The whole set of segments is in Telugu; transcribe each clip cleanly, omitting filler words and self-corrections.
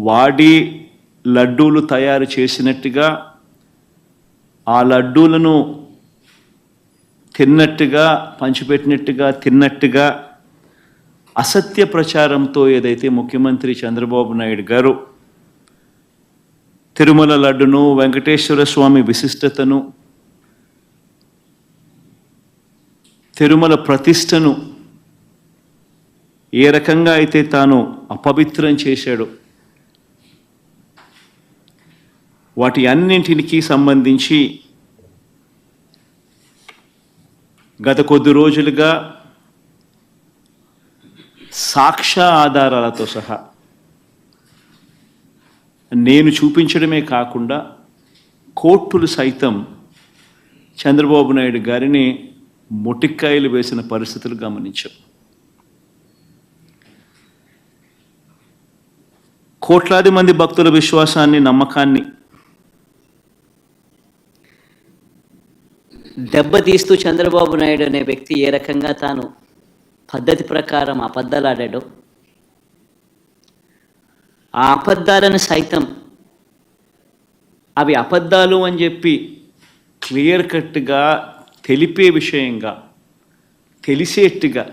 వాడి లడ్డూలు తయారు చేసినట్టుగా, ఆ లడ్డూలను తిన్నట్టుగా, పంచిపెట్టినట్టుగా, తిన్నట్టుగా అసత్య ప్రచారంతో ఏదైతే ముఖ్యమంత్రి చంద్రబాబు నాయుడు గారు తిరుమల లడ్డును, వెంకటేశ్వర స్వామి విశిష్టతను, తిరుమల ప్రతిష్టను ఏ రకంగా అయితే తాను అపవిత్రం చేశాడో, వాటి అన్నింటికి సంబంధించి గత కొద్ది రోజులుగా సాక్ష్య ఆధారాలతో సహా నేను చూపించడమే కాకుండా కోర్టులు సైతం చంద్రబాబు నాయుడు గారిని మొటిక్కాయలు వేసిన పరిస్థితులు గమనించాం. కోట్లాది మంది భక్తుల విశ్వాసాన్ని, నమ్మకాన్ని దెబ్బతీస్తూ చంద్రబాబు నాయుడు అనే వ్యక్తి ఏ రకంగా తాను పద్ధతి ప్రకారం అబద్ధాలాడాడో, ఆ అబద్ధాలను సైతం అవి అబద్ధాలు అని చెప్పి క్లియర్ కట్గా తెలిపే విషయంగా, తెలిసేట్టుగా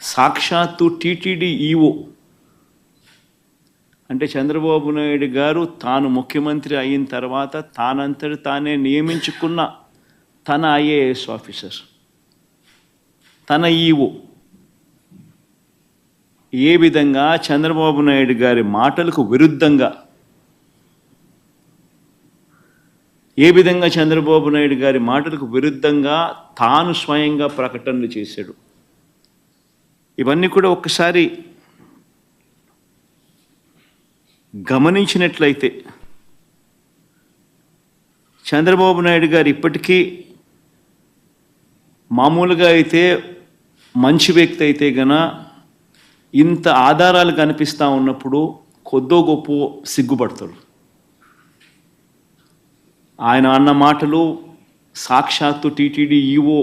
సాక్షాత్తు టీటీడీ ఈఓ అంటే చంద్రబాబు నాయుడు గారు తాను ముఖ్యమంత్రి అయిన తర్వాత తానంతటి తానే నియమించుకున్న తన ఐఏఎస్ ఆఫీసర్, తన ఈఓ ఏ విధంగా చంద్రబాబు నాయుడు గారి మాటలకు విరుద్ధంగా, చంద్రబాబు నాయుడు గారి మాటలకు విరుద్ధంగా తాను స్వయంగా ప్రకటనలు చేశాడు. ఇవన్నీ కూడా ఒక్కసారి గమనించినట్లయితే చంద్రబాబు నాయుడు గారు ఇప్పటికీ మామూలుగా అయితే మంచి వ్యక్తి అయితే గన ఇంత ఆధారాలు కనిపిస్తూ ఉన్నప్పుడు కొద్దో గొప్ప సిగ్గుపడతాడు. ఆయన అన్న మాటలు సాక్షాత్తు టీటీడీ ఈఓ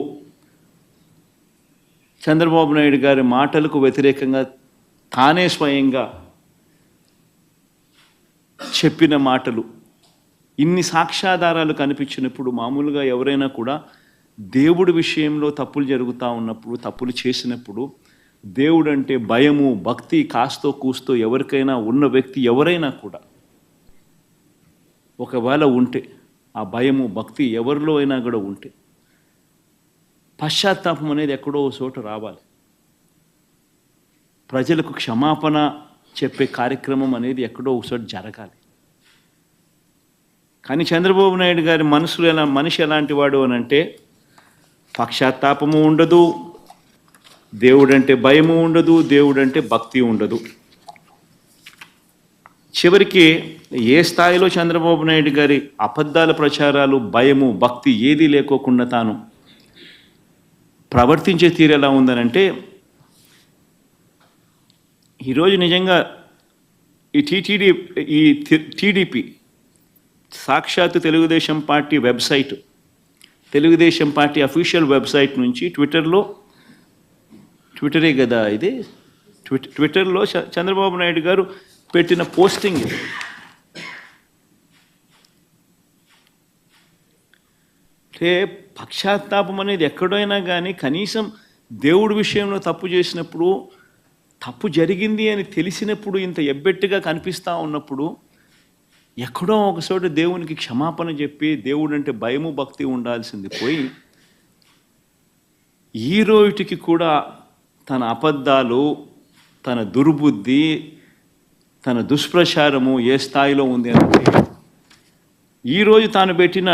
చంద్రబాబు నాయుడు గారి మాటలకు వ్యతిరేకంగా తానే స్వయంగా చెప్పిన మాటలు, ఇన్ని సాక్ష్యాధారాలు కనిపించినప్పుడు మామూలుగా ఎవరైనా కూడా దేవుడి విషయంలో తప్పులు జరుగుతూ ఉన్నప్పుడు, తప్పులు చేసినప్పుడు దేవుడు అంటే భయము, భక్తి కాస్తో కూస్తో ఎవరికైనా ఉన్న వ్యక్తి ఎవరైనా కూడా ఒకవేళ ఉంటే, ఆ భయము భక్తి ఎవరిలో అయినా కూడా ఉంటే పశ్చాత్తాపం అనేది ఎక్కడో చోట రావాలి. ప్రజలకు క్షమాపణ చెప్పే కార్యక్రమం అనేది ఎక్కడో ఒకసారి జరగాలి. కానీ చంద్రబాబు నాయుడు గారి మనిషి ఎలాంటి వాడు అని అంటే పశ్చాత్తాపము ఉండదు, దేవుడంటే భయము ఉండదు, దేవుడంటే భక్తి ఉండదు. చివరికి ఏ స్థాయిలో చంద్రబాబు నాయుడు గారి అబద్ధాల ప్రచారాలు, భయము, భక్తి ఏదీ లేకోకుండా తాను ప్రవర్తించే తీరు ఎలా ఉందనంటే, ఈరోజు నిజంగా ఈ టీడీపీ సాక్షాత్తు Telugu Desam party website, Telugu Desam party official website నుంచి ట్విట్టరే కదా ఇది, ట్విట్టర్లో చంద్రబాబు నాయుడు గారు పెట్టిన పోస్టింగ్ ఇది. అంటే పశ్చాత్తాపం అనేది ఎక్కడైనా కానీ కనీసం దేవుడి విషయంలో తప్పు చేసినప్పుడు, తప్పు జరిగింది అని తెలిసినప్పుడు, ఇంత ఎబ్బెట్టుగా కనిపిస్తూ ఉన్నప్పుడు ఎక్కడో ఒకచోట దేవునికి క్షమాపణ చెప్పి దేవుడు అంటే భయము భక్తి ఉండాల్సింది పోయి ఈ రోజుకి కూడా తన అబద్ధాలు, తన దుర్బుద్ధి, తన దుష్ప్రచారము ఏ స్థాయిలో ఉంది అంటే ఈరోజు తాను పెట్టిన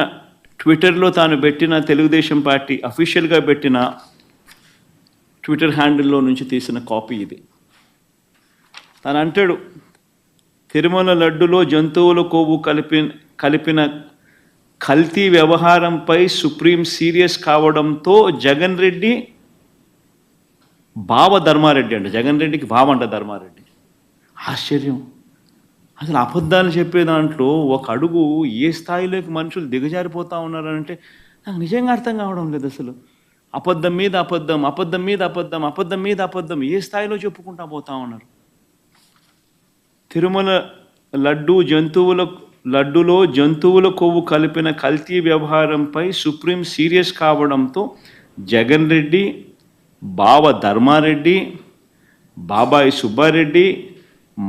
ట్విట్టర్లో తాను పెట్టిన తెలుగుదేశం పార్టీ అఫీషియల్గా పెట్టిన ట్విట్టర్ హ్యాండిల్లో నుంచి తీసిన కాపీ ఇది. తను అంటాడు, తిరుమల లడ్డులో జంతువుల కొవ్వు కలిపిన కల్తీ వ్యవహారంపై సుప్రీం సీరియస్ కావడంతో జగన్ రెడ్డి బావ ధర్మారెడ్డి అంట, జగన్ రెడ్డికి బావ అంట ధర్మారెడ్డి. ఆశ్చర్యం. అసలు అబద్ధాలు చెప్పే దాంట్లో ఒక అడుగు ఏ స్థాయిలోకి మనుషులు దిగజారిపోతూ ఉన్నారంటే నాకు నిజంగా అర్థం కావడం లేదు. అసలు అబద్ధం మీద అబద్ధం, అబద్ధం మీద అబద్ధం, అబద్ధం మీద అబద్ధం ఏ స్థాయిలో చెప్పుకుంటా పోతా ఉన్నారు. తిరుమల లడ్డులో జంతువుల కొవ్వు కలిపిన కల్తీ వ్యవహారంపై సుప్రీం సీరియస్ కావడంతో జగన్ రెడ్డి, బావ ధర్మారెడ్డి, బాబాయి సుబ్బారెడ్డి,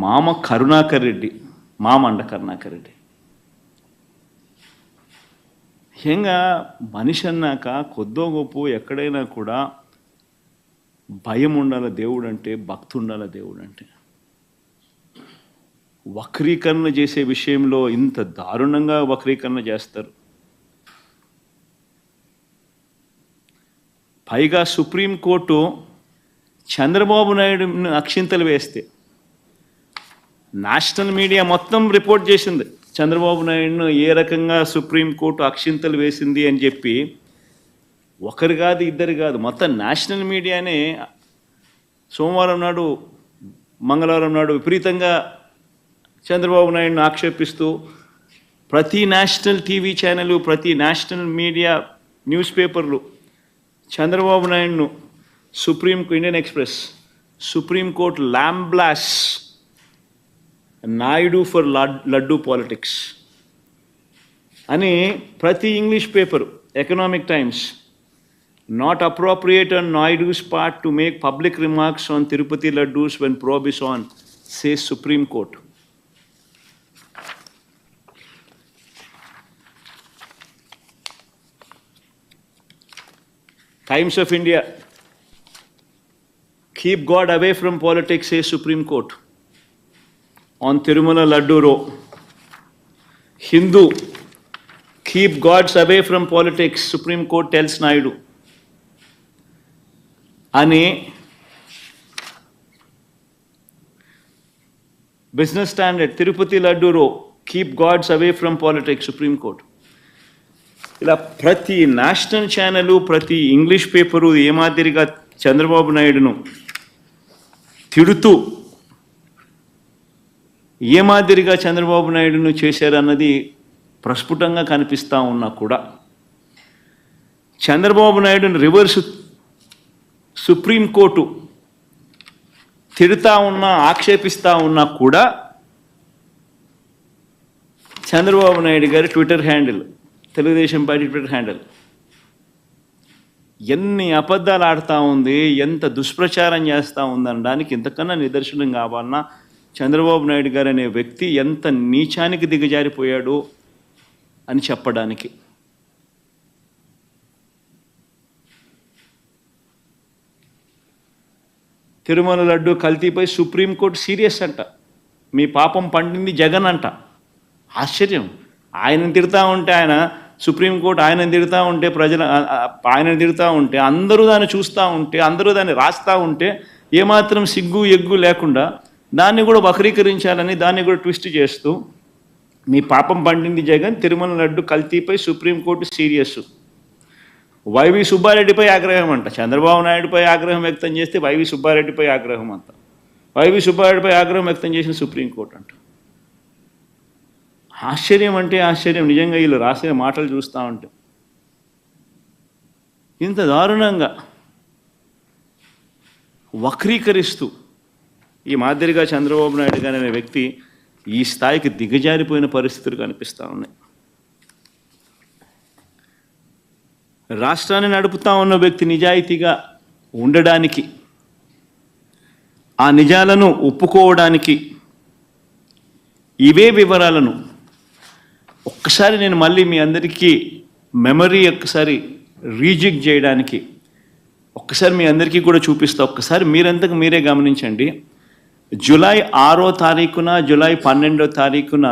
మామ కరుణాకర్ రెడ్డి, మామండ కరుణాకర్ రెడ్డి. ముఖ్యంగా మనిషి అన్నాక కొద్దో గొప్ప ఎక్కడైనా కూడా భయం ఉండాలి దేవుడు అంటే, భక్తి ఉండాలి దేవుడు అంటే. వక్రీకరణ చేసే విషయంలో ఇంత దారుణంగా వక్రీకరణ చేస్తారు. పైగా సుప్రీంకోర్టు చంద్రబాబు నాయుడుని అక్షింతలు వేస్తే నేషనల్ మీడియా మొత్తం రిపోర్ట్ చేసింది చంద్రబాబు నాయుడును ఏ రకంగా సుప్రీంకోర్టు అక్షింతలు వేసింది అని చెప్పి. ఒకరు కాదు, ఇద్దరు కాదు, మొత్తం నేషనల్ మీడియానే సోమవారం నాడు, మంగళవారం నాడు విపరీతంగా చంద్రబాబు నాయుడును ఆక్షేపిస్తూ ప్రతి నేషనల్ టీవీ ఛానల్, ప్రతి నేషనల్ మీడియా న్యూస్ పేపర్లు చంద్రబాబు నాయుడును Indian Express supreme court lambasts Naidu for laddu politics అని ప్రతి English paper, Economic Times, not appropriate on Naidu's part to make public remarks on Tirupati laddus when probe is on, says Supreme Court. Times of India, keep God away from politics, says Supreme Court on Tirumala Laddu Row. Hindu, keep gods away from politics, Supreme Court tells Naidu. అని business standard, Tirupati laddu row, keep gods away from politics, supreme court. ఇలా ప్రతి నేషనల్ ఛానలు, ప్రతి ఇంగ్లీష్ పేపరు ఏ మాదిరిగా చంద్రబాబు నాయుడును తిడుతూ ఏ మాదిరిగా చంద్రబాబు నాయుడును చేశారన్నది ప్రస్ఫుటంగా కనిపిస్తూ ఉన్నా కూడా చంద్రబాబు నాయుడును రివర్స్ సుప్రీంకోర్టు తిడుతూ ఉన్నా, ఆక్షేపిస్తూ ఉన్నా కూడా చంద్రబాబు నాయుడు గారి Twitter handle, Telugu Desam party Twitter handle ఎన్ని అబద్ధాలు ఆడుతూ ఉంది, ఎంత దుష్ప్రచారం చేస్తూ ఉందనడానికి ఇంతకన్నా నిదర్శనం కావాలన్నా చంద్రబాబు నాయుడు గారు అనే వ్యక్తి ఎంత నీచానికి దిగజారిపోయాడు అని చెప్పడానికి. తిరుమల లడ్డు కల్తీపై సుప్రీంకోర్టు సీరియస్ అంట, మీ పాపం పండింది జగన్ అంట. ఆశ్చర్యం. ఆయనను తిడతా ఉంటే, ఆయన సుప్రీంకోర్టు ఆయనను తిడతా ఉంటే, ఆయనను తిడతా ఉంటే, అందరూ దాన్ని చూస్తూ ఉంటే, అందరూ దాన్ని రాస్తూ ఉంటే ఏమాత్రం సిగ్గు ఎగ్గు లేకుండా దాన్ని కూడా వక్రీకరించాలని, దాన్ని కూడా ట్విస్ట్ చేస్తూ మీ పాపం పండింది జగన్, తిరుమల లడ్డు కల్తీపై సుప్రీంకోర్టు సీరియస్. వైవి సుబ్బారెడ్డిపై ఆగ్రహం అంట. చంద్రబాబు నాయుడుపై ఆగ్రహం వ్యక్తం చేస్తే వైవి సుబ్బారెడ్డిపై ఆగ్రహం అంట. వైవి సుబ్బారెడ్డిపై ఆగ్రహం వ్యక్తం చేసిన సుప్రీంకోర్టు అంట. ఆశ్చర్యం అంటే ఆశ్చర్యం. నిజంగా వీళ్ళు రాసే మాటలు చూస్తూ ఉంటే ఇంత దారుణంగా వక్రీకరిస్తూ ఈ మాదిరిగా చంద్రబాబు నాయుడు గారు అనే వ్యక్తి ఈ స్థాయికి దిగజారిపోయిన పరిస్థితులు కనిపిస్తూ ఉన్నాయి. రాష్ట్రాన్ని నడుపుతా ఉన్న వ్యక్తి నిజాయితీగా ఉండడానికి, ఆ నిజాలను ఒప్పుకోవడానికి, ఇవే వివరాలను ఒక్కసారి నేను మళ్ళీ మీ అందరికీ మెమరీ ఒక్కసారి రీజిక్ చేయడానికి ఒక్కసారి మీ అందరికీ కూడా చూపిస్తా. ఒక్కసారి మీరంతకు మీరే గమనించండి. జూలై 6వ తారీఖున, జూలై 12వ తారీఖున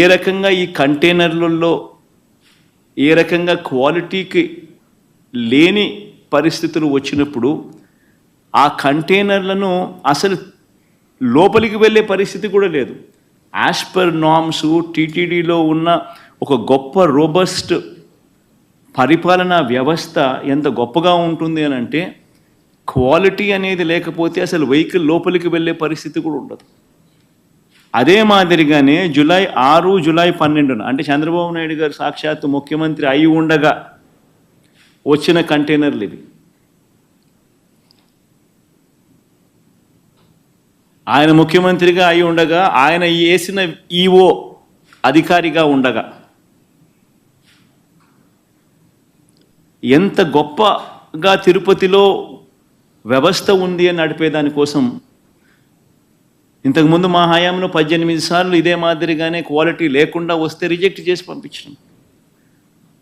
ఏ రకంగా ఈ కంటైనర్లలో ఏ రకంగా క్వాలిటీకి లేని పరిస్థితులు వచ్చినప్పుడు ఆ కంటైనర్లను అసలు లోపలికి వెళ్ళే పరిస్థితి కూడా లేదు. యాజ్ పర్ నార్మ్స్ టీటీడీలో ఉన్న ఒక గొప్ప రోబస్ట్ పరిపాలనా వ్యవస్థ ఎంత గొప్పగా ఉంటుంది అని అంటే, క్వాలిటీ అనేది లేకపోతే అసలు వెహికల్ లోపలికి వెళ్ళే పరిస్థితి కూడా ఉండదు. అదే మాదిరిగానే జూలై 6, జూలై 12 అంటే చంద్రబాబు నాయుడు గారు సాక్షాత్తు ముఖ్యమంత్రి అయి ఉండగా వచ్చిన కంటైనర్లు ఇవి. ఆయన ముఖ్యమంత్రిగా అయి ఉండగా, ఆయన వేసిన ఈఓ అధికారిగా ఉండగా ఎంత గొప్పగా తిరుపతిలో వ్యవస్థ ఉంది అని నడిపేదానికోసం ఇంతకుముందు మా హయాంలో 18 సార్లు ఇదే మాదిరిగానే క్వాలిటీ లేకుండా వస్తే రిజెక్ట్ చేసి పంపించడం.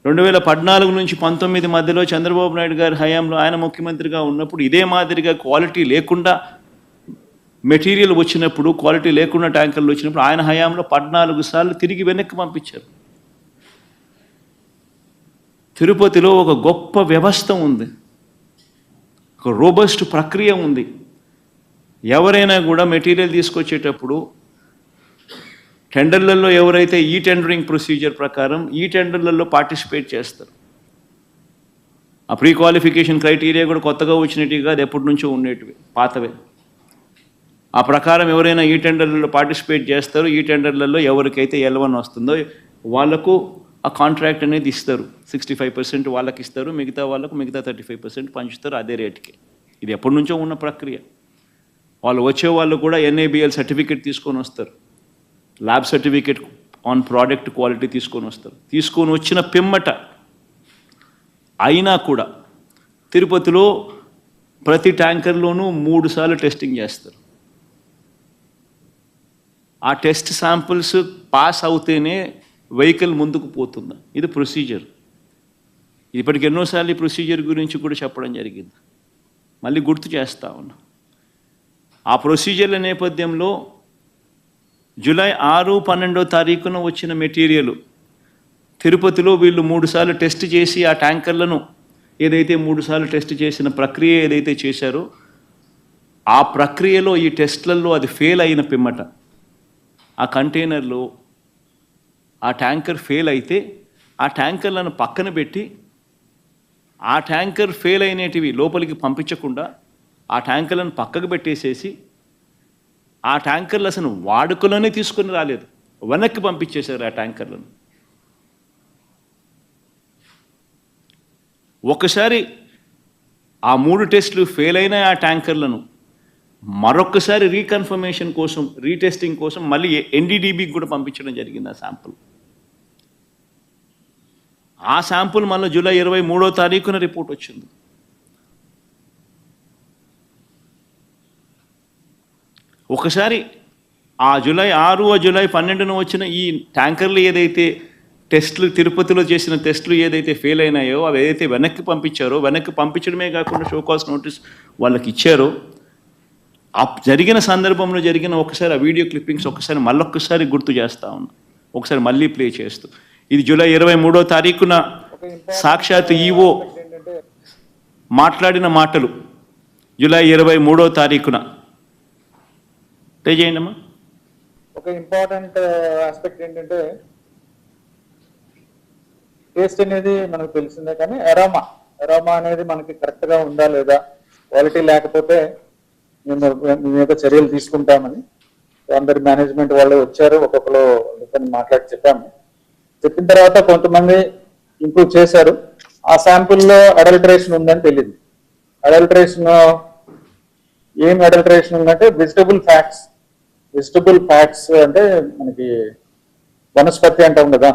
2014 నుంచి 19 మధ్యలో చంద్రబాబు నాయుడు గారి హయాంలో ఆయన ముఖ్యమంత్రిగా ఉన్నప్పుడు ఇదే మాదిరిగా క్వాలిటీ లేకుండా మెటీరియల్ వచ్చినప్పుడు, క్వాలిటీ లేకుండా ట్యాంకర్లు వచ్చినప్పుడు ఆయన హయాంలో 14 సార్లు తిరిగి వెనక్కి పంపించారు. తిరుపతిలో ఒక గొప్ప వ్యవస్థ ఉంది, ఒక రోబస్ట్ ప్రక్రియ ఉంది. ఎవరైనా కూడా మెటీరియల్ తీసుకొచ్చేటప్పుడు టెండర్లలో ఎవరైతే ఈ టెండరింగ్ ప్రొసీజర్ ప్రకారం ఈ టెండర్లలో పార్టిసిపేట్ చేస్తారు, ఆ ప్రీ క్వాలిఫికేషన్ క్రైటీరియా కూడా కొత్తగా వచ్చినట్టు కాదు, ఎప్పటి నుంచో ఉండేటివి, పాతవే. ఆ ప్రకారం ఎవరైనా ఈ టెండర్లలో పార్టిసిపేట్ చేస్తారు. ఈ టెండర్లలో ఎవరికైతే L1 వస్తుందో వాళ్లకు ఆ కాంట్రాక్ట్ అనేది ఇస్తారు. 65% వాళ్ళకి ఇస్తారు, మిగతా వాళ్ళకు మిగతా 35% పంచుతారు అదే రేటుకి. ఇది ఎప్పటి నుంచో ఉన్న ప్రక్రియ. వాళ్ళు వచ్చే వాళ్ళు కూడా NABL సర్టిఫికేట్ తీసుకొని వస్తారు, lab certificate on product quality తీసుకొని వస్తారు. తీసుకొని వచ్చిన పిమ్మట అయినా కూడా తిరుపతిలో ప్రతి ట్యాంకర్లోనూ 3 సార్లు టెస్టింగ్ చేస్తారు. ఆ టెస్ట్ శాంపుల్స్ పాస్ అవుతేనే వెహికల్ ముందుకు పోతుందా, ఇది ప్రొసీజర్. ఇప్పటికి ఎన్నోసార్లు ఈ ప్రొసీజర్ గురించి కూడా చెప్పడం జరిగింది, మళ్ళీ గుర్తు చేస్తా ఉన్నా. ఆ ప్రొసీజర్ల నేపథ్యంలో జూలై 6, 12వ తారీఖున వచ్చిన మెటీరియల్ తిరుపతిలో వీళ్ళు 3 సార్లు టెస్ట్ చేసి ఆ ట్యాంకర్లను ఏదైతే 3 సార్లు టెస్ట్ చేసిన ప్రక్రియ ఏదైతే చేశారో ఆ ప్రక్రియలో ఈ టెస్ట్లలో అది ఫెయిల్ అయిన పిమ్మట ఆ కంటైనర్లో ఆ ట్యాంకర్ ఫెయిల్ అయితే ఆ ట్యాంకర్లను పక్కన పెట్టి ఆ ట్యాంకర్ ఫెయిల్ అయినటివి లోపలికి పంపించకుండా ఆ ట్యాంకర్లను పక్కకు పెట్టేసేసి ఆ ట్యాంకర్లు అసలు వాడుకలోనే తీసుకొని రాలేదు, వెనక్కి పంపించేశారు ఆ ట్యాంకర్లను. ఒకసారి ఆ 3 టెస్టులు ఫెయిల్ అయిన ఆ ట్యాంకర్లను మరొకసారి రీకన్ఫర్మేషన్ కోసం, రీటెస్టింగ్ కోసం మళ్ళీ NDDBకి కూడా పంపించడం జరిగింది ఆ శాంపుల్. ఆ శాంపుల్ మళ్ళీ జూలై 23వ తారీఖున రిపోర్ట్ వచ్చింది. ఒకసారి ఆ జూలై 6, జూలై 12న వచ్చిన ఈ ట్యాంకర్లు ఏదైతే టెస్టులు తిరుపతిలో చేసిన టెస్టులు ఏదైతే ఫెయిల్ అయినాయో అవి ఏదైతే వెనక్కి పంపించారో, వెనక్కి పంపించడమే కాకుండా షోకాస్ నోటీస్ వాళ్ళకి ఇచ్చారో, ఆ జరిగిన సందర్భంలో జరిగిన ఒకసారి ఆ వీడియో క్లిప్పింగ్స్ ఒకసారి మళ్ళొక్కసారి గుర్తు చేస్తా ఉన్నా, ఒకసారి మళ్ళీ ప్లే చేస్తూ. ఇది జూలై 23వ తారీఖున సాక్షాత్ ఈఓ మాట్లాడిన మాటలు. జూలై 23వ తారీఖున ప్లే చేయండి అమ్మా. ఒక ఇంపార్టెంట్ ఆస్పెక్ట్ ఏంటంటే టేస్ట్ అనేది మనకు తెలిసిందే, కానీ ఎరోమా అనేది మనకి కరెక్ట్ గా ఉందా లేదా, క్వాలిటీ లేకపోతే మేము మీద చర్యలు తీసుకుంటామని అందరి మేనేజ్మెంట్ వాళ్ళు వచ్చారు, ఒక్కొక్కరు మాట్లాడి చెప్పిన తర్వాత కొంతమంది ఇంప్రూవ్ చేశారు. ఆ శాంపుల్లో అడల్టరేషన్ ఉందని తెలియదు. ఏం అడల్టరేషన్ ఉందంటే వెజిటబుల్ ఫ్యాట్స్ అంటే మనకి వనస్పతి అంటాం కదా,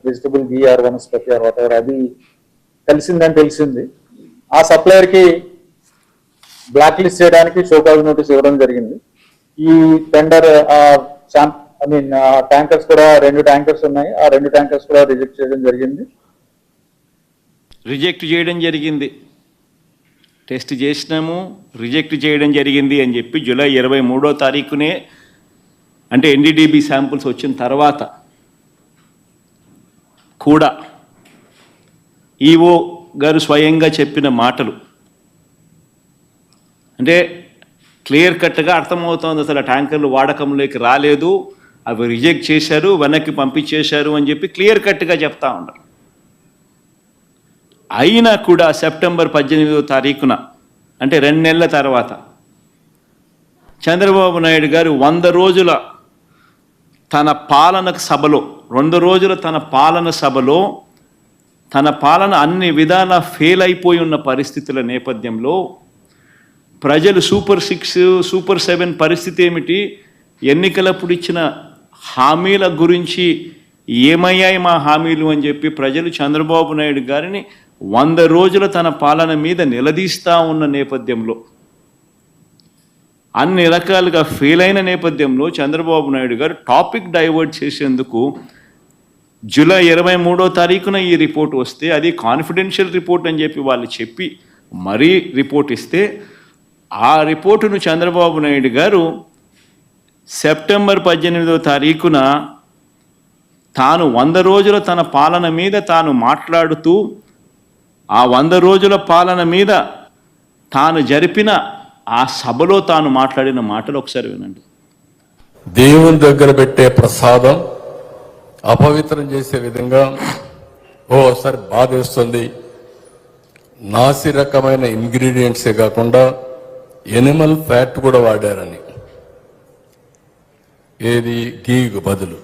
vegetable ghee or vanaspati or whatever, అది కలిసిందని తెలిసింది. ఆ సప్లయర్ కి బ్లాక్ లిస్ట్ చేయడానికి షోకాజ్ నోటీస్ ఇవ్వడం జరిగింది. ఈ టెండర్ ట్యాంకర్స్ కూడా 2 ట్యాంకర్స్ ఉన్నాయి, ఆ 2 ట్యాంకర్స్ కూడా రిజెక్ట్ చేయడం జరిగింది. టెస్ట్ చేసినాము, రిజెక్ట్ చేయడం జరిగింది అని చెప్పి జూలై 23వ తారీఖునే, అంటే NDDB శాంపుల్స్ వచ్చిన తర్వాత కూడా ఈఓ గారు స్వయంగా చెప్పిన మాటలు అంటే క్లియర్ కట్గా అర్థమవుతోంది. అసలు ఆ ట్యాంకర్లు వాడకంలోకి రాలేదు, అవి రిజెక్ట్ చేశారు, వెనక్కి పంపించేశారు అని చెప్పి క్లియర్ కట్గా చెప్తా ఉన్నారు. అయినా కూడా సెప్టెంబర్ 18వ తారీఖున, అంటే 2 నెలల తర్వాత చంద్రబాబు నాయుడు గారు 100 రోజుల తన పాలన సభలో, 2 రోజుల తన పాలన సభలో, తన పాలన అన్ని విధాలా ఫెయిల్ అయిపోయి ఉన్న పరిస్థితుల నేపథ్యంలో ప్రజలు సూపర్ 6 సూపర్ 7 పరిస్థితి ఏమిటి, ఎన్నికలప్పుడు ఇచ్చిన హామీల గురించి ఏమయ్యాయి మా హామీలు అని చెప్పి ప్రజలు చంద్రబాబు నాయుడు గారిని 100 రోజుల తన పాలన మీద నిలదీస్తూ ఉన్న నేపథ్యంలో, అన్ని రకాలుగా ఫెయిల్ అయిన నేపథ్యంలో చంద్రబాబు నాయుడు గారు టాపిక్ డైవర్ట్ చేసేందుకు జూలై 23వ తారీఖున ఈ రిపోర్ట్ వస్తే, అది కాన్ఫిడెన్షియల్ రిపోర్ట్ అని చెప్పి వాళ్ళు చెప్పి మరీ రిపోర్ట్ ఇస్తే, ఆ రిపోర్టును చంద్రబాబు నాయుడు గారు సెప్టెంబర్ 18వ తారీఖున తాను 100 రోజుల తన పాలన మీద తాను మాట్లాడుతూ, ఆ 100 రోజుల పాలన మీద తాను జరిపిన ఆ సభలో తాను మాట్లాడిన మాటలు ఒకసారి వినండి. దేవుని దగ్గర పెట్టే ప్రసాదం అపవిత్రం చేసే విధంగా ఓసారి బాధేస్తుంది. నాసి రకమైన ఇంగ్రీడియంట్సే కాకుండా ఎనిమల్ ఫ్యాట్ కూడా వాడారని, ఏది గీకు బదులు.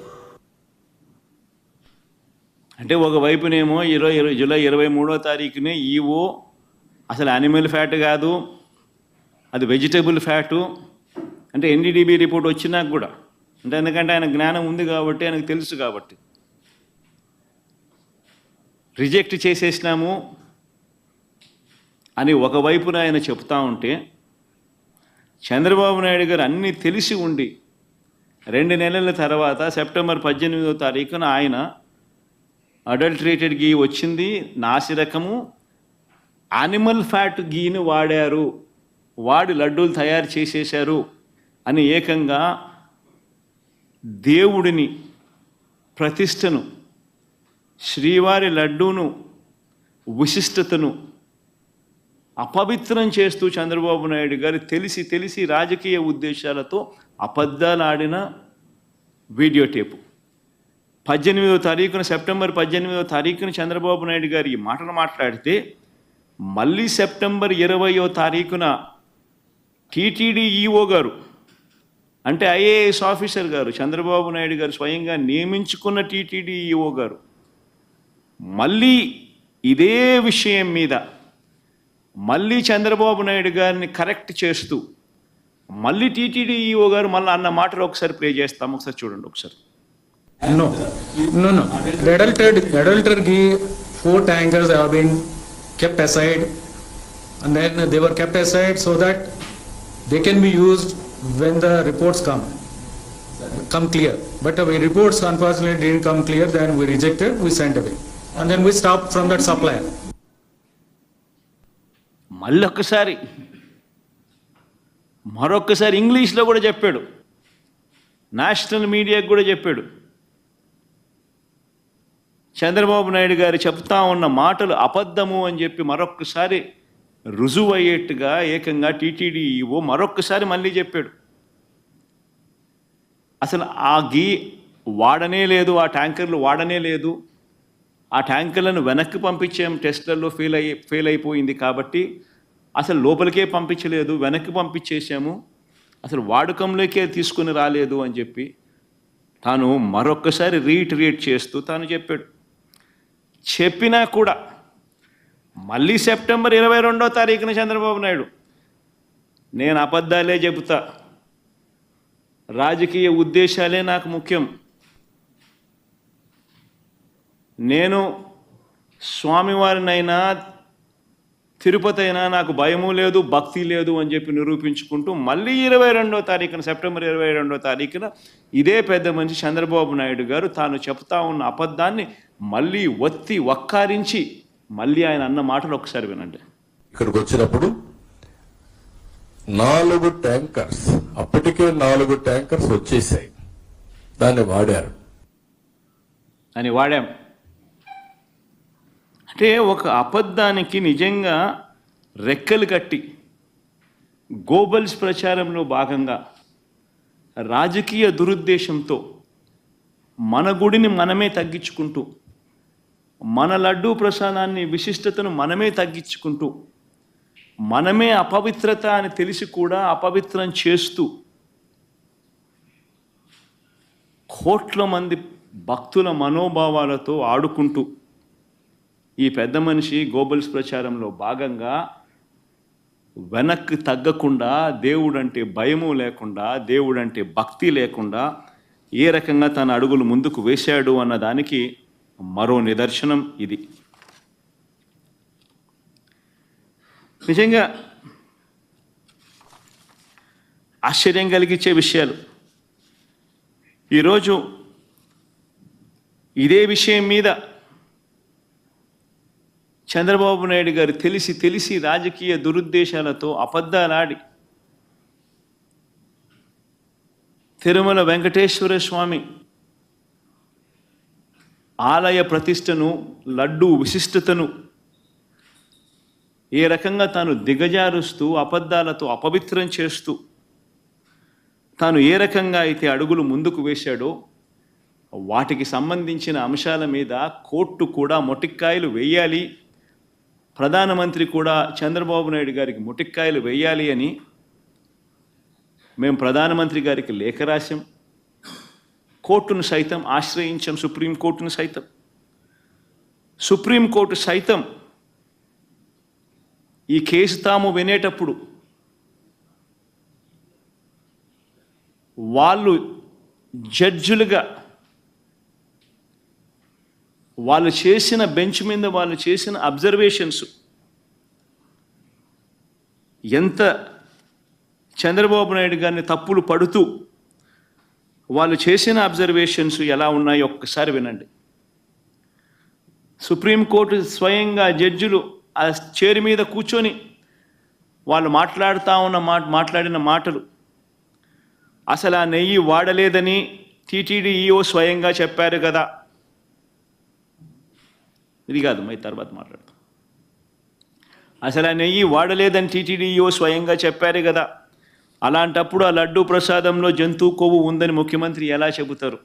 అంటే ఒకవైపునేమో జూలై 23వ తారీఖునే ఈవో అసలు యానిమల్ ఫ్యాట్ కాదు, అది వెజిటబుల్ ఫ్యాటు అంటే ఎన్డీడీబీ రిపోర్ట్ వచ్చినాక కూడా, అంటే ఎందుకంటే ఆయన జ్ఞానం ఉంది కాబట్టి, ఆయనకు తెలుసు కాబట్టి రిజెక్ట్ చేసేసినాము అని ఒకవైపున ఆయన చెప్తా ఉంటే, చంద్రబాబు నాయుడు గారు అన్నీ తెలిసి ఉండి 2 నెలల తర్వాత సెప్టెంబర్ 18వ తారీఖున ఆయన అడల్ట్రేటెడ్ గీ వచ్చింది, నాసిరకము యానిమల్ ఫ్యాట్ గీని వాడారు, వాడి లడ్డూలు తయారు చేసేశారు అని ఏకంగా దేవుడిని, ప్రతిష్టను, శ్రీవారి లడ్డూను, విశిష్టతను అపవిత్రం చేస్తూ చంద్రబాబు నాయుడు గారు తెలిసి రాజకీయ ఉద్దేశాలతో అబద్ధాలు ఆడిన వీడియో టేపు 18వ తారీఖున, సెప్టెంబర్ 18వ తారీఖున చంద్రబాబు నాయుడు గారు ఈ మాటలు మాట్లాడితే, మళ్ళీ సెప్టెంబర్ 20వ తారీఖున టీటీడీ ఈఓ గారు, అంటే ఐఏఎస్ ఆఫీసర్ గారు, చంద్రబాబు నాయుడు గారు స్వయంగా నియమించుకున్న టీటీడీ ఈఓ గారు మళ్ళీ ఇదే విషయం మీద మళ్ళీ చంద్రబాబు నాయుడు గారిని కరెక్ట్ చేస్తూ మళ్ళీ టీటీడీ ఈఓ గారు మళ్ళీ అన్న మాటలు ఒకసారి ప్లే చేస్తాం, ఒకసారి చూడండి ఒకసారి. No. The adulterated ghee, 4 tankers have been kept aside, and then they were kept aside so that they can be used when the reports come clear. But the reports unfortunately didn't come clear, then we rejected, we sent away. And then we stopped from that supplier. మరొక్కసారి ఇంగ్లీష్లో కూడా చెప్పాడు, నేషనల్ మీడియాకు కూడా చెప్పాడు. చంద్రబాబు నాయుడు గారు చెప్తా ఉన్న మాటలు అబద్ధము అని చెప్పి మరొక్కసారి రుజువు అయ్యేట్టుగా ఏకంగా టీటీడీ ఈవో మరొక్కసారి మళ్ళీ చెప్పాడు. అసలు ఆ గీ వాడనే లేదు, ఆ ట్యాంకర్లు వాడనే లేదు, ఆ ట్యాంకర్లను వెనక్కి పంపించాం, టెస్ట్లలో ఫెయిల్ అయిపోయింది కాబట్టి అసలు లోపలికే పంపించలేదు, వెనక్కి పంపించేసాము, అసలు వాడకంలోకే తీసుకుని రాలేదు అని చెప్పి తాను మరొక్కసారి రీఇటరేట్ చేస్తూ తాను చెప్పాడు. చెప్పినా కూడా మళ్ళీ సెప్టెంబర్ 22వ తారీఖున చంద్రబాబు నాయుడు, నేను అబద్ధాలే చెబుతా, రాజకీయ ఉద్దేశాలే నాకు ముఖ్యం, నేను స్వామివారినైనా తిరుపతి అయినా నాకు భయము లేదు, భక్తి లేదు అని చెప్పి నిరూపించుకుంటూ మళ్ళీ 22వ తారీఖున, సెప్టెంబర్ 22వ తారీఖున ఇదే పెద్ద మనిషి చంద్రబాబు నాయుడు గారు తాను చెప్తా ఉన్న అబద్ధాన్ని మళ్ళీ వక్కారించి మళ్ళీ ఆయన అన్న మాటలు ఒకసారి వినండి. ఇక్కడికి వచ్చినప్పుడు 4 ట్యాంకర్స్, అప్పటికే 4 ట్యాంకర్స్ వచ్చేసాయి, దాన్ని వాడారు అని వాడాం. అంటే ఒక అబద్ధానికి నిజంగా రెక్కలు కట్టి గోబల్స్ ప్రచారంలో భాగంగా రాజకీయ దురుద్దేశంతో మన గుడిని మనమే తగ్గించుకుంటూ, మన లడ్డూ ప్రసాదాన్ని విశిష్టతను మనమే తగ్గించుకుంటూ, మనమే అపవిత్రత అని తెలిసి కూడా అపవిత్రం చేస్తూ కోట్ల మంది భక్తుల మనోభావాలతో ఆడుకుంటూ ఈ పెద్ద మనిషి గోబల్స్ ప్రచారంలో భాగంగా వెనక్కి తగ్గకుండా, దేవుడంటే భయము లేకుండా, దేవుడంటే భక్తి లేకుండా ఏ రకంగా తన అడుగులు ముందుకు వేశాడు అన్నదానికి మరో నిదర్శనం ఇది. నిజంగా ఆశ్చర్యం కలిగించే విషయాలు. ఈరోజు ఇదే విషయం మీద చంద్రబాబు నాయుడు గారు తెలిసి రాజకీయ దురుద్దేశాలతో అబద్ధాలాడి తిరుమల వెంకటేశ్వర స్వామి ఆలయ ప్రతిష్టను, లడ్డూ విశిష్టతను ఏ రకంగా తాను దిగజారుస్తూ అబద్ధాలతో అపవిత్రం చేస్తూ తాను ఏ రకంగా అయితే అడుగులు ముందుకు వేశాడో వాటికి సంబంధించిన అంశాల మీద కోర్టు కూడా మొటిక్కాయలు వేయాలి, ప్రధానమంత్రి కూడా చంద్రబాబు నాయుడు గారికి మొటిక్కాయలు వేయాలి అని మేము ప్రధానమంత్రి గారికి లేఖ రాశాం. కోర్టును సైతం ఆశ్రయించాం, సుప్రీంకోర్టును సైతం. సుప్రీంకోర్టు సైతం ఈ కేసు తాము వినేటప్పుడు వాళ్ళు జడ్జులుగా వాళ్ళు చేసిన బెంచ్ మీద వాళ్ళు చేసిన అబ్జర్వేషన్స్ ఎంత చంద్రబాబు నాయుడు గారిని తప్పులు పడుతూ వాళ్ళు చేసిన అబ్జర్వేషన్స్ ఎలా ఉన్నాయో ఒక్కసారి వినండి. సుప్రీంకోర్టు స్వయంగా జడ్జిలు ఆ చైర్ మీద కూర్చొని వాళ్ళు మాట్లాడిన మాటలు, అసలు ఆ నెయ్యి వాడలేదని టీటీడీ ఈఓ స్వయంగా చెప్పారు కదా. ఇది కాదు, మై తర్వాత మాట్లాడతాం. అసలు ఆ నెయ్యి వాడలేదని టీటీడీ ఈఓ స్వయంగా చెప్పారు కదా. అలాంటప్పుడు ఆ లడ్డూ ప్రసాదంలో జంతువు కొవ్వు ఉందని ముఖ్యమంత్రి ఎలా చెబుతారు?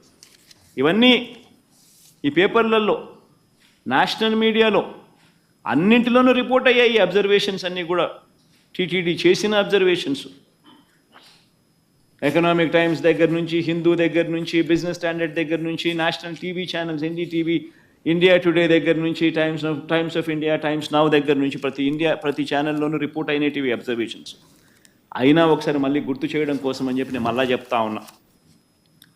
ఇవన్నీ ఈ పేపర్లలో, నేషనల్ మీడియాలో అన్నింటిలోనూ రిపోర్ట్ అయ్యాయి. ఈ అబ్జర్వేషన్స్ అన్నీ కూడా టీటీడీ చేసిన అబ్జర్వేషన్స్. ఎకనామిక్ టైమ్స్ దగ్గర నుంచి, హిందూ దగ్గర నుంచి, బిజినెస్ స్టాండర్డ్ దగ్గర నుంచి, national TV channels, NDTV, India today దగ్గర నుంచి, times of India, times now దగ్గర నుంచి ప్రతి ఛానల్లోనూ రిపోర్ట్ అయినవి అబ్జర్వేషన్స్. అయినా ఒకసారి మళ్ళీ గుర్తు చేయడం కోసం అని చెప్పి నేను మళ్ళా చెప్తా ఉన్నా.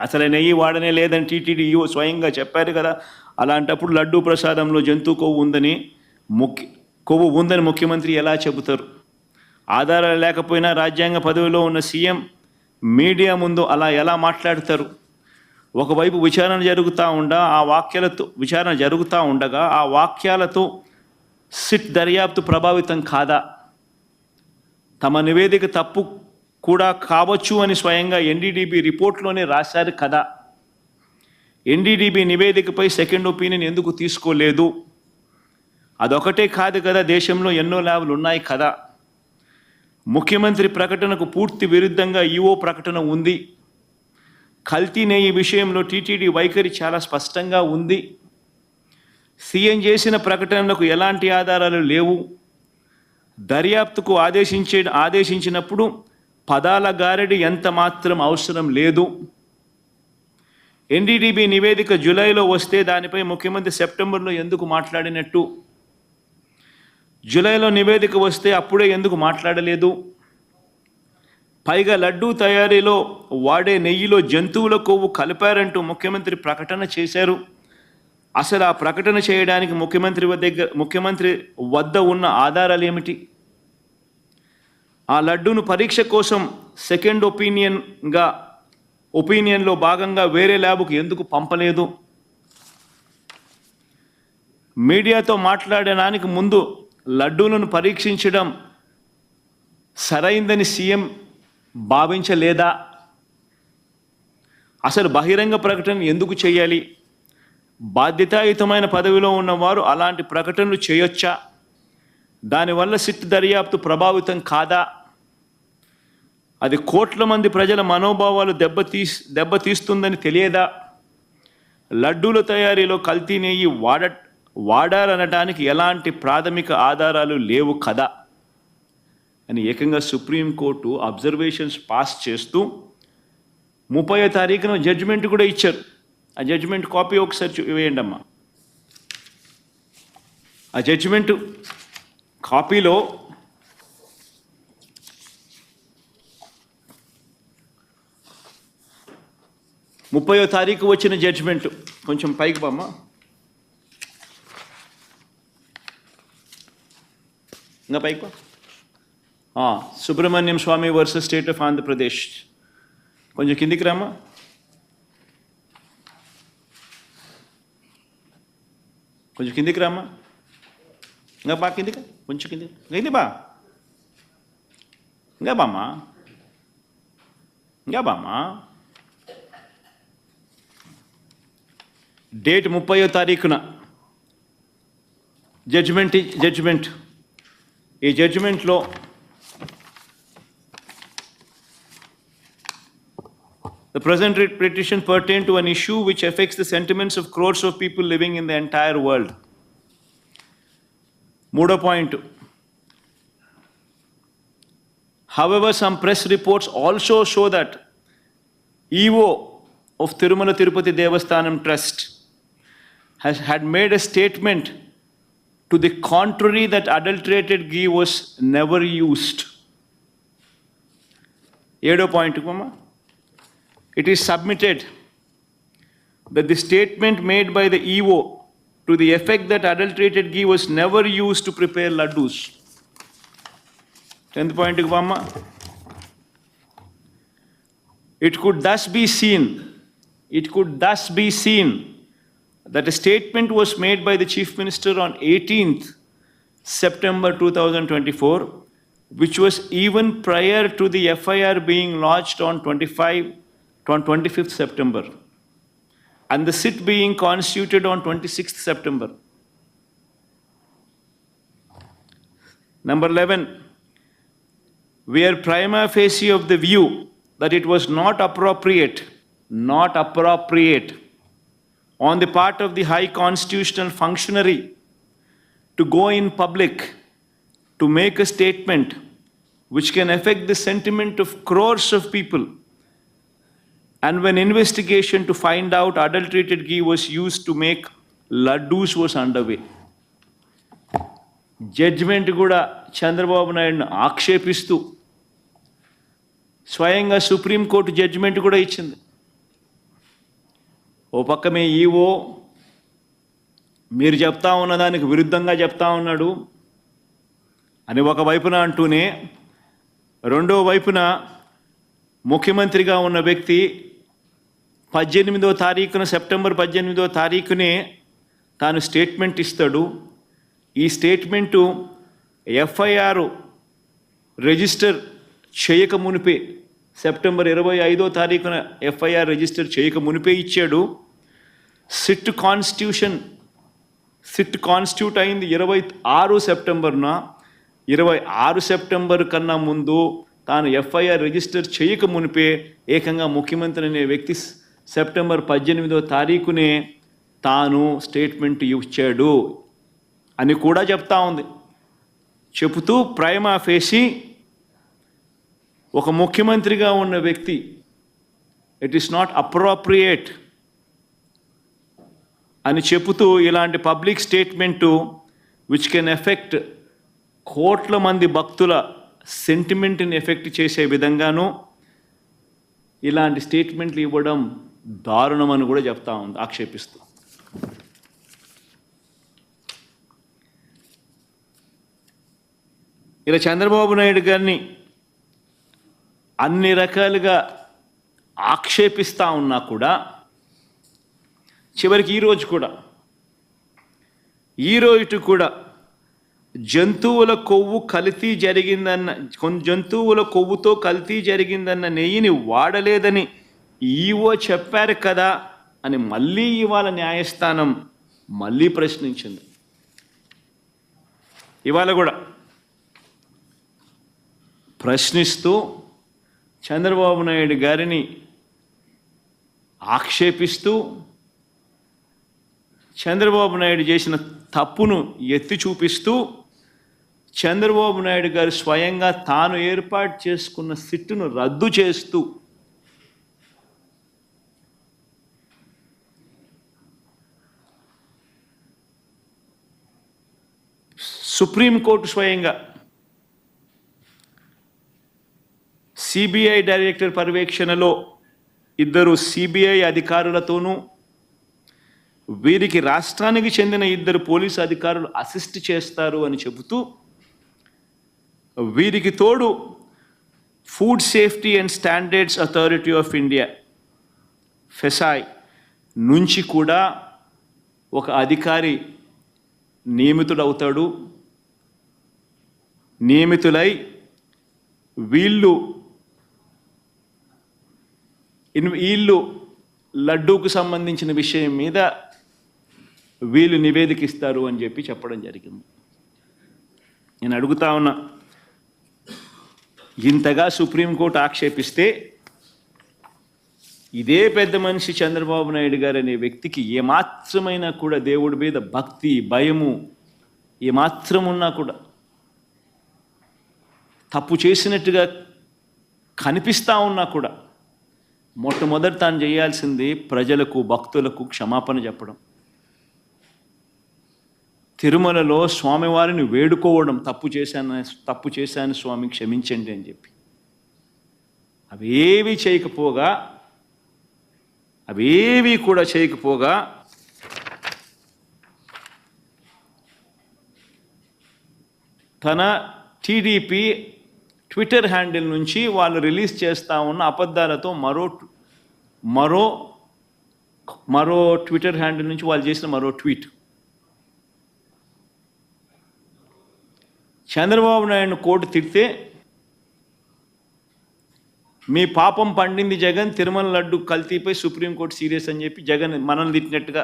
అసలు నెయ్యి వాడనే లేదని టీటీడీ ఈఓ స్వయంగా చెప్పారు కదా. అలాంటప్పుడు లడ్డూ ప్రసాదంలో జంతువు కొవ్వు ఉందని ముఖ్యమంత్రి ఎలా చెబుతారు? ఆధారాలు లేకపోయినా రాజ్యాంగ పదవిలో ఉన్న సీఎం మీడియా ముందు అలా ఎలా మాట్లాడతారు? ఒకవైపు విచారణ జరుగుతూ ఉండగా ఆ వాక్యాలతో సిట్ దర్యాప్తు ప్రభావితం కాదా? తమ నివేదిక తప్పు కూడా కావచ్చు అని స్వయంగా ఎన్డీడీబీ రిపోర్ట్లోనే రాశారు కదా. ఎన్డీడీబీ నివేదికపై సెకండ్ ఒపీనియన్ ఎందుకు తీసుకోలేదు? అదొకటే కాదు కదా, దేశంలో ఎన్నో ల్యాబ్లు ఉన్నాయి కదా. ముఖ్యమంత్రి ప్రకటనకు పూర్తి విరుద్ధంగా ఈఓ ప్రకటన ఉంది. కల్తీ నెయ్యి విషయంలో టీటీడీ వైఖరి చాలా స్పష్టంగా ఉంది. సీఎం చేసిన ప్రకటనలకు ఎలాంటి ఆధారాలు లేవు. దర్యాప్తుకు ఆదేశించినప్పుడు పదాల గారడి ఎంత మాత్రం అవసరం లేదు. ఎన్డీడీబీ నివేదిక జూలైలో వస్తే దానిపై ముఖ్యమంత్రి సెప్టెంబర్లో ఎందుకు మాట్లాడినట్టు? జూలైలో నివేదిక వస్తే అప్పుడే ఎందుకు మాట్లాడలేదు? పైగా లడ్డూ తయారీలో వాడే నెయ్యిలో జంతువుల కొవ్వు కలిపారంటూ ముఖ్యమంత్రి ప్రకటన చేశారు. అసలు ఆ ప్రకటన చేయడానికి ముఖ్యమంత్రి వద్ద ఉన్న ఆధారాలు ఏమిటి? ఆ లడ్డూను పరీక్ష కోసం సెకండ్ ఒపీనియన్లో భాగంగా వేరే ల్యాబ్కు ఎందుకు పంపలేదు? మీడియాతో మాట్లాడడానికి ముందు లడ్డూలను పరీక్షించడం సరైందని సీఎం భావించలేదా? అసలు బహిరంగ ప్రకటన ఎందుకు చేయాలి? బాధ్యతాయుతమైన పదవిలో ఉన్నవారు అలాంటి ప్రకటనలు చేయొచ్చా? దానివల్ల సిట్ దర్యాప్తు ప్రభావితం కాదా? అది కోట్ల మంది ప్రజల మనోభావాలు దెబ్బతీస్తుందని తెలియదా? లడ్డూల తయారీలో కల్తీ నెయ్యి వాడారనడానికి ఎలాంటి ప్రాథమిక ఆధారాలు లేవు కదా అని ఏకంగా సుప్రీంకోర్టు అబ్జర్వేషన్స్ పాస్ చేస్తూ 30వ తారీఖున జడ్జిమెంట్ కూడా ఇచ్చారు. ఆ జడ్జిమెంట్ కాపీ ఒకసారి వేయండి అమ్మా. ఆ జడ్జిమెంట్ కాపీలో 30వ తారీఖు వచ్చిన జడ్జిమెంట్, కొంచెం పైకి బామ్మ, ఇంకా పైకి బా. సుబ్రహ్మణ్యం స్వామి వర్సెస్ స్టేట్ ఆఫ్ ఆంధ్రప్రదేశ్, కొంచెం కిందికి రామ్మా. కొంచెం కిందికి రామ్మా, ఇంకా బా కిందికి, కొంచెం కిందికి, కింది బా, ఇంకా బామ్మా, ఇంకా బామ్మా. డేట్ 30వ తారీఖున జడ్జిమెంట్. ఈ జడ్జిమెంట్లో the present petition pertain to an issue which affects the sentiments of crores of people living in the entire world. Moodo point. However, some press reports also show that EO of Tirumala Tirupati Devasthanam Trust had made a statement to the contrary that adulterated ghee was never used. 7వ point, Mama. It is submitted that the statement made by the EO to the effect that adulterated ghee was never used to prepare laddus. 10th point, Mama. It could thus be seen that a statement was made by the Chief Minister on 18th September 2024, which was even prior to the FIR being lodged on 25th September, and the sit being constituted on 26th September. Number 11, we are prima facie of the view that it was not appropriate on the part of the high constitutional functionary to go in public to make a statement which can affect the sentiment of crores of people, and when investigation to find out adulterated ghee was used to make laddus was underway. Judgment కూడా చంద్రబాబు నాయుడును ఆక్షేపిస్తూ స్వయంగా సుప్రీంకోర్టు జడ్జిమెంట్ కూడా ఇచ్చింది. ఓ పక్క మీ ఈవో మీరు చెప్తా ఉన్నదానికి విరుద్ధంగా చెప్తా ఉన్నాడు అని ఒకవైపున అంటూనే, రెండో వైపున ముఖ్యమంత్రిగా ఉన్న వ్యక్తి 18వ తారీఖున, సెప్టెంబర్ 18వ తారీఖునే తాను స్టేట్మెంట్ ఇస్తాడు. ఈ స్టేట్మెంటు ఎఫ్ఐఆర్ రిజిస్టర్ చేయక మునిపే, సెప్టెంబర్ 25వ తారీఖున ఎఫ్ఐఆర్ రిజిస్టర్ చేయక మునిపే ఇచ్చాడు. సిట్ కాన్స్టిట్యూట్ అయింది 26 సెప్టెంబర్న. 26 సెప్టెంబర్ కన్నా ముందు తాను ఎఫ్ఐఆర్ రిజిస్టర్ చేయక మునిపే ఏకంగా ముఖ్యమంత్రి అనే వ్యక్తి సెప్టెంబర్ 18వ తారీఖునే తాను స్టేట్మెంట్ ఇచ్చాడు అని కూడా చెప్తా ఉంది. చెబుతూ ప్రైమా ఫేసి ఒక ముఖ్యమంత్రిగా ఉన్న వ్యక్తి ఇట్ ఈస్ నాట్ అప్రోప్రియేట్ అని చెబుతూ ఇలాంటి public statement which can affect కోట్ల మంది భక్తుల సెంటిమెంట్ని ఎఫెక్ట్ చేసే విధంగానూ ఇలాంటి స్టేట్మెంట్లు ఇవ్వడం దారుణమని కూడా చెప్తా ఉంది ఆక్షేపిస్తూ. ఇలా చంద్రబాబు నాయుడు గారిని అన్ని రకాలుగా ఆక్షేపిస్తూ ఉన్నా కూడా చివరికి ఈరోజు కూడా జంతువుల కొవ్వుతో కల్తీ జరిగిందన్న నెయ్యిని వాడలేదని ఈవో చెప్పారు కదా అని మళ్ళీ ఇవాళ న్యాయస్థానం మళ్ళీ ప్రశ్నించింది. ఇవాళ కూడా ప్రశ్నిస్తూ చంద్రబాబు నాయుడు గారిని ఆక్షేపిస్తూ చంద్రబాబు నాయుడు చేసిన తప్పును ఎత్తి చూపిస్తూ చంద్రబాబు నాయుడు గారు స్వయంగా తాను ఏర్పాటు చేసుకున్న సిట్టును రద్దు చేస్తూ సుప్రీంకోర్టు స్వయంగా సిబిఐ డైరెక్టర్ పర్యవేక్షణలో 2 సిబిఐ అధికారులతోనూ వీరికి రాష్ట్రానికి చెందిన 2 పోలీసు అధికారులు అసిస్ట్ చేస్తారు అని చెబుతూ వీరికి తోడు food safety and standards authority of India FSSAI నుంచి కూడా ఒక అధికారి నియమితులై వీళ్ళు లడ్డూకు సంబంధించిన విషయం మీద వీళ్ళు నివేదిక ఇస్తారు అని చెప్పడం జరిగింది. నేను అడుగుతా ఉన్నా, ఇంతగా సుప్రీంకోర్టు ఆక్షేపిస్తే ఇదే పెద్ద మనిషి చంద్రబాబు నాయుడు గారు అనే వ్యక్తికి ఏమాత్రమైనా కూడా దేవుడి మీద భక్తి భయము ఏమాత్రం ఉన్నా కూడా తప్పు చేసినట్టుగా కనిపిస్తూ ఉన్నా కూడా మొట్టమొదటి తాను చేయాల్సింది ప్రజలకు భక్తులకు క్షమాపణ చెప్పడం, తిరుమలలో స్వామివారిని వేడుకోవడం, తప్పు చేశాను స్వామి క్షమించండి అని చెప్పి. అవేవి కూడా చేయకపోగా తన టీడీపీ ట్విట్టర్ హ్యాండిల్ నుంచి వాళ్ళు రిలీజ్ చేస్తూ ఉన్న అబద్ధాలతో మరో ట్విట్టర్ హ్యాండిల్ నుంచి వాళ్ళు చేసిన మరో ట్వీట్, చంద్రబాబు నాయుడు కోర్టు తిడితే మీ పాపం పండింది జగన్, తిరుమల లడ్డు కల్తీపై సుప్రీంకోర్టు సీరియస్ అని చెప్పి జగన్ మనల్ని తిట్టినట్టుగా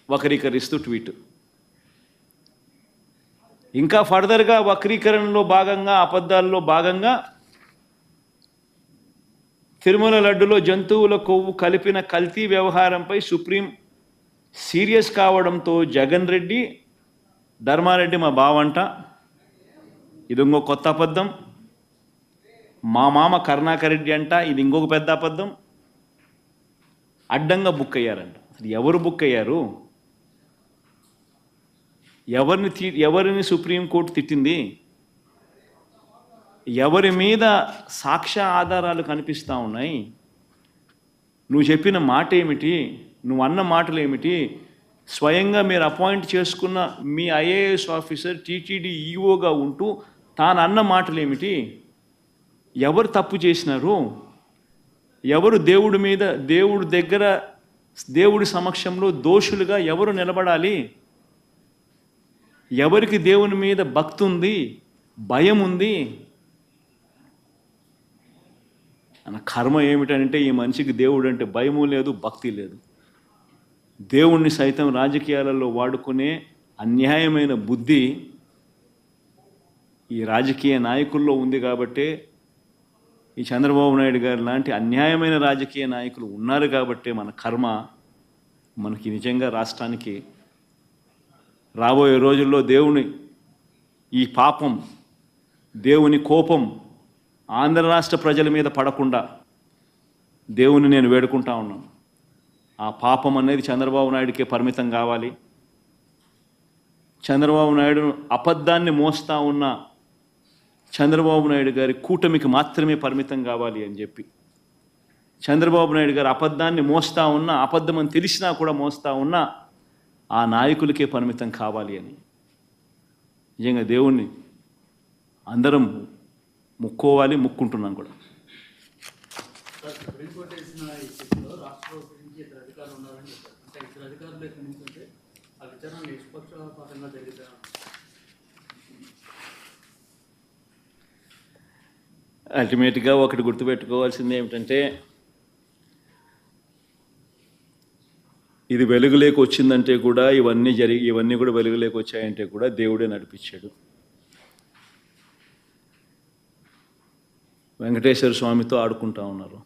వక్రీకరిస్తూ ట్వీట్. ఇంకా ఫర్దర్గా వక్రీకరణలో భాగంగా అబద్ధాల్లో భాగంగా తిరుమల లడ్డులో జంతువుల కొవ్వు కలిపిన కల్తీ వ్యవహారంపై సుప్రీం సీరియస్ కావడంతో జగన్ రెడ్డి ధర్మారెడ్డి మా బావంట, ఇది ఇంకో కొత్త అబద్ధం, మా మామ కరుణాకర్ రెడ్డి అంట, ఇది ఇంకొక పెద్ద అబద్ధం, అడ్డంగా బుక్ అయ్యారంట. అది ఎవరు బుక్ అయ్యారు? ఎవరిని సుప్రీంకోర్టు తిట్టింది? ఎవరి మీద సాక్ష్య ఆధారాలు కనిపిస్తూ ఉన్నాయి? నువ్వు చెప్పిన మాట ఏమిటి? నువ్వు అన్న మాటలు ఏమిటి? స్వయంగా మీరు అపాయింట్ చేసుకున్న మీ ఐఏఎస్ ఆఫీసర్ టీటీడీ ఈఓగా ఉంటూ తాను అన్న మాటలు ఏమిటి? ఎవరు తప్పు చేసినారు? ఎవరు దేవుడి దగ్గర దేవుడి సమక్షంలో దోషులుగా ఎవరు నిలబడాలి? ఎవరికి దేవుని మీద భక్తి ఉంది, భయం ఉంది? అన్న కర్మ ఏమిటంటే ఈ మనిషికి దేవుడు అంటే భయము లేదు, భక్తి లేదు. దేవుణ్ణి సైతం రాజకీయాలలో వాడుకునే అన్యాయమైన బుద్ధి ఈ రాజకీయ నాయకుల్లో ఉంది. కాబట్టే ఈ చంద్రబాబు నాయుడు గారు లాంటి అన్యాయమైన రాజకీయ నాయకులు ఉన్నారు కాబట్టే మన కర్మ మనకి నిజంగా రాష్ట్రానికి రాబోయే రోజుల్లో ఈ పాపం, దేవుని కోపం ఆంధ్ర రాష్ట్ర ప్రజల మీద పడకుండా దేవుని నేను వేడుకుంటా ఉన్నాను. ఆ పాపం అనేది చంద్రబాబు నాయుడికే పరిమితం కావాలి. చంద్రబాబు నాయుడు అబద్ధాన్ని మోస్తూ ఉన్న చంద్రబాబు నాయుడు గారి కూటమికి మాత్రమే పరిమితం కావాలి అని చెప్పి, చంద్రబాబు నాయుడు గారు అబద్ధాన్ని మోస్తూ ఉన్నా, అబద్ధం అని తెలిసినా కూడా మోస్తూ ఉన్నా ఆ నాయకులకే పరిమితం కావాలి అని నిజంగా దేవుణ్ణి అందరం ముక్కోవాలి, ముక్కుంటున్నాం కూడా. అల్టిమేట్గా ఒకటి గుర్తుపెట్టుకోవాల్సింది ఏమిటంటే, ఇది వెలుగులోకి వచ్చిందంటే కూడా ఇవన్నీ కూడా వెలుగులోకి వచ్చాయంటే కూడా దేవుడే నడిపించాడు. వెంకటేశ్వర స్వామితో ఆడుకుంటా ఉన్నారు,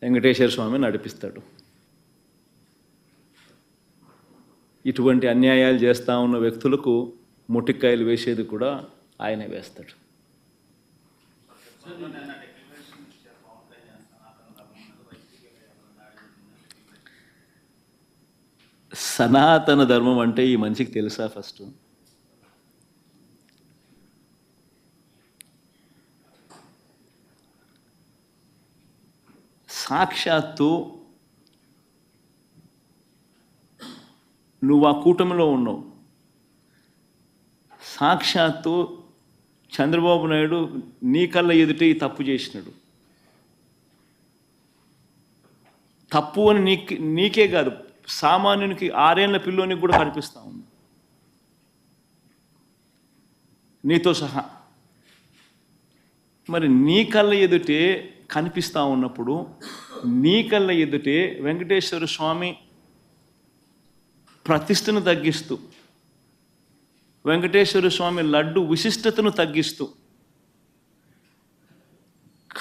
వెంకటేశ్వర స్వామి నడిపిస్తాడు. ఇటువంటి అన్యాయాలు చేస్తూ ఉన్న వ్యక్తులకు ముటిక్కాయలు వేసేది కూడా ఆయనే వేస్తాడు. సనాతన ధర్మం అంటే ఈ మనిషికి తెలుసా? ఫస్ట్ సాక్షాత్తు నువ్వు ఆ కూటమిలో ఉన్నావు. సాక్షాత్తు చంద్రబాబు నాయుడు నీ కళ్ళ ఎదుటే ఈ తప్పు చేసినాడు. తప్పు అని నీకే కాదు, సామాన్యునికి 6 ఏళ్ల పిల్లోనికి కూడా కనిపిస్తూ ఉంది, నీతో సహా. మరి నీ కళ్ళ ఎదుటే కనిపిస్తూ ఉన్నప్పుడు, నీ కళ్ళ ఎదుటే వెంకటేశ్వర స్వామి ప్రతిష్టను తగ్గిస్తూ, వెంకటేశ్వర స్వామి లడ్డు విశిష్టతను తగ్గిస్తూ,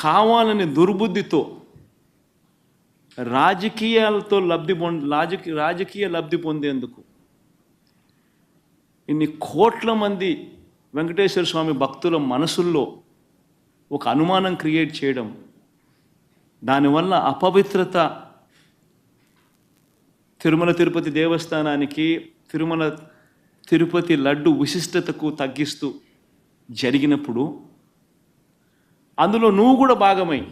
కావాలని దుర్బుద్ధితో రాజకీయ లబ్ధి పొందేందుకు ఇన్ని కోట్ల మంది వెంకటేశ్వర స్వామి భక్తుల మనసుల్లో ఒక అనుమానం క్రియేట్ చేయడం, దానివల్ల అపవిత్రత తిరుమల తిరుపతి దేవస్థానానికి, తిరుమల తిరుపతి లడ్డు విశిష్టతకు తగ్గిస్తూ జరిగినప్పుడు, అందులో నువ్వు కూడా భాగమై,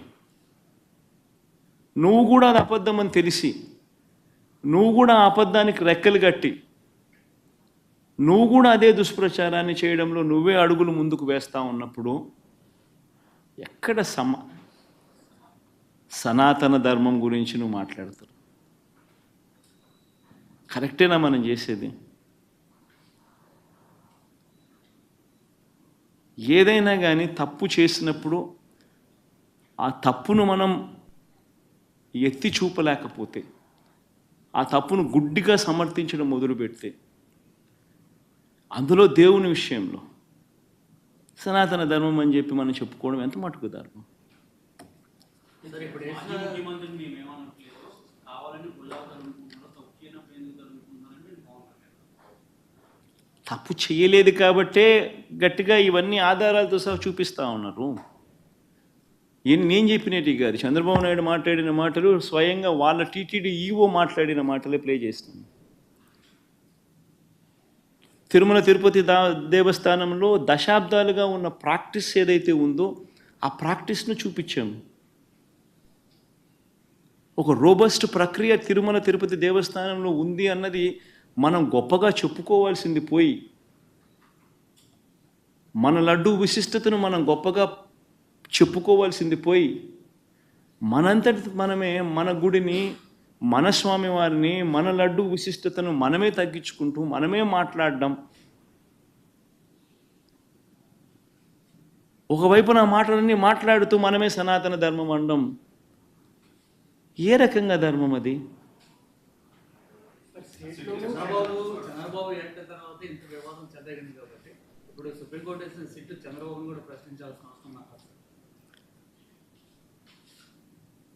నువ్వు కూడా అది అబద్ధం అని తెలిసి, నువ్వు కూడా ఆ అబద్ధానికి రెక్కలు కట్టి, నువ్వు కూడా అదే దుష్ప్రచారాన్ని చేయడంలో నువ్వే అడుగులు ముందుకు వేస్తూ ఉన్నప్పుడు, ఎక్కడ సనాతన ధర్మం గురించి నువ్వు మాట్లాడతావు? కరెక్టేనా మనం చేసేది? ఏదైనా కానీ తప్పు చేసినప్పుడు ఆ తప్పును మనం ఎత్తి చూపలేకపోతే, ఆ తప్పును గుడ్డిగా సమర్థించడం మొదలుపెడితే, అందులో దేవుని విషయంలో సనాతన ధర్మం అని చెప్పి మనం చెప్పుకోవడం ఎంత మటుకు ధర్మం? తప్పు చేయలేదు కాబట్టే గట్టిగా ఇవన్నీ ఆధారాలతో సహా చూపిస్తూ ఉన్నారు. నేను చెప్పినట్టు కాదు, చంద్రబాబు నాయుడు మాట్లాడిన మాటలు స్వయంగా వాళ్ళ టీటీడీ ఈవో మాట్లాడిన మాటలే ప్లే చేస్తాను. తిరుమల తిరుపతి దేవస్థానంలో దశాబ్దాలుగా ఉన్న ప్రాక్టీస్ ఏదైతే ఉందో ఆ ప్రాక్టీస్ను చూపించాము. ఒక రోబస్ట్ ప్రక్రియ తిరుమల తిరుపతి దేవస్థానంలో ఉంది అన్నది మనం గొప్పగా చెప్పుకోవాల్సింది పోయి, మన లడ్డు విశిష్టతను మనం గొప్పగా చెప్పుకోవాల్సింది పోయి, మనంతటి మనమే మన గుడిని, మన స్వామివారిని, మన లడ్డు విశిష్టతను మనమే తగ్గించుకుంటూ మనమే మాట్లాడడం, ఒకవైపు నా మాటలన్నీ మాట్లాడుతూ మనమే సనాతన ధర్మం అనడం ఏ రకంగా ధర్మం అది? చంద్రబాబు ఎంటర్ తర్వాత ఇంత వివాదం చెందగింది కాబట్టి ఇప్పుడు సుప్రీంకోర్టు వేసిన సిట్టు చంద్రబాబును కూడా ప్రశ్నించాల్సిన అవసరం నాకు.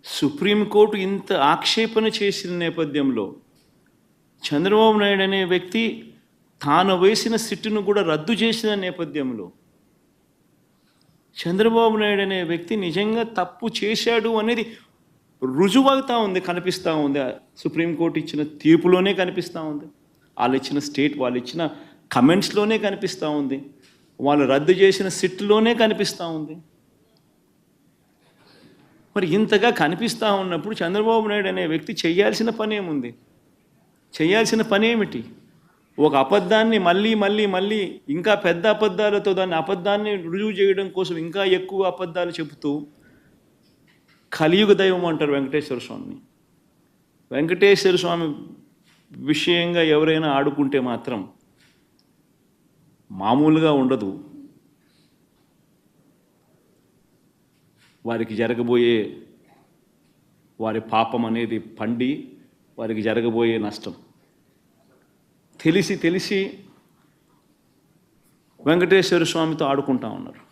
సుప్రీంకోర్టు ఇంత ఆక్షేపణ చేసిన నేపథ్యంలో చంద్రబాబు నాయుడు అనే వ్యక్తి తాను వేసిన సిట్టును కూడా రద్దు చేసిన నేపథ్యంలో చంద్రబాబు నాయుడు అనే వ్యక్తి నిజంగా తప్పు చేశాడు అనేది రుజువవుతూ ఉంది, కనిపిస్తూ ఉంది. సుప్రీంకోర్టు ఇచ్చిన తీర్పులోనే కనిపిస్తూ ఉంది, వాళ్ళు ఇచ్చిన కమెంట్స్లోనే కనిపిస్తూ ఉంది, వాళ్ళు రద్దు చేసిన సిట్టులోనే కనిపిస్తూ ఉంది. మరి ఇంతగా కనిపిస్తూ ఉన్నప్పుడు చంద్రబాబు నాయుడు అనే వ్యక్తి చేయాల్సిన పని ఏముంది? చేయాల్సిన పని ఏమిటి? ఒక అబద్ధాన్ని మళ్ళీ మళ్ళీ మళ్ళీ ఇంకా పెద్ద అబద్ధాలతో దాన్ని అబద్ధాన్ని రుజువు చేయడం కోసం ఇంకా ఎక్కువ అబద్ధాలు చెబుతూ కలియుగ దైవం అంటారు వెంకటేశ్వర స్వామిని. వెంకటేశ్వర స్వామి విషయంగా ఎవరైనా ఆడుకుంటే మాత్రం మామూలుగా ఉండదు. వారికి జరగబోయే వారి పాపం అనేది పండి వారికి జరగబోయే నష్టం తెలిసి వెంకటేశ్వర స్వామితో ఆడుకుంటా ఉన్నారు.